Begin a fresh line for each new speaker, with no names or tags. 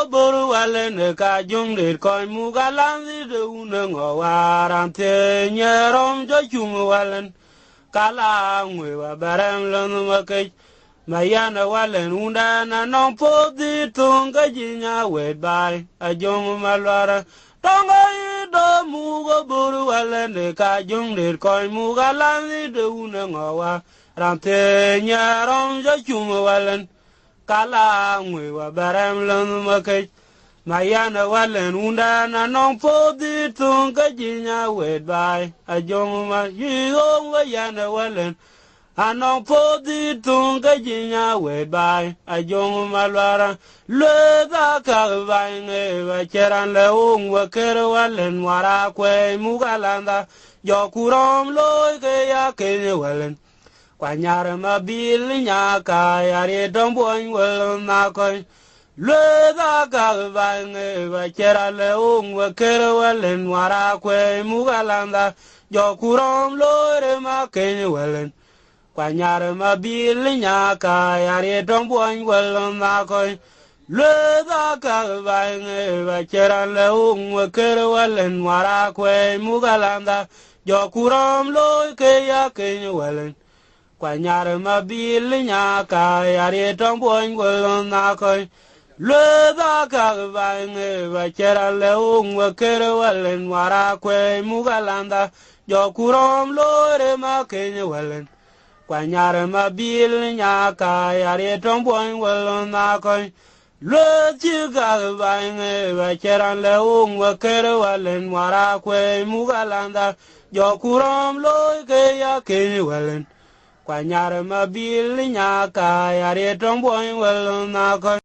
boru wale ne ka jung de ko mu galan de una ngowaran te nyerom jo chung walen kala ngwe wa baram lon makai mayana walen unda na non podi tunga jinya wed bai a jong malwara tonga do mu go boru wale ne ka jung de ko mu galan de una ngowa ran te nyerom jo chung walen kala ngwe wa baram lon makai mayana walen unda na non podi tunga jinya wed bai a jong ma yong wa yana walen anon podi tunga jinya wed bai a jong malwara le da ka bai ne wa cheran le ung wa ker walen wara kwe mugalanda jo kurom loy ke ya ke walen kwanyar ma bil nya ka yare don boy wel na ko le da ka ba nge ba chera le ung wa ker walen wara kwe mugalanda jo kurom lore ma ke walen kwanyar ma bil nya ka yare don boy wel na ko le da ka ba nge ba chera le ung wa ker walen wara kwe mugalanda jo kurom lore ke ya ke walen kwanyar ma bil nya ka yare ton boy gol na ko le da ka ba nge ba chera le ung wa ker walen wara kwe mugalanda jo kurom lore ma ke walen kwanyar ma bil nya ka yare ton boy gol na ko le ji ga ba nge ba chera le ung wa ker walen wara kwe mugalanda jo kurom lore ke ya ke walen kwanyar ma bil nya ka yare ton boy wel na ko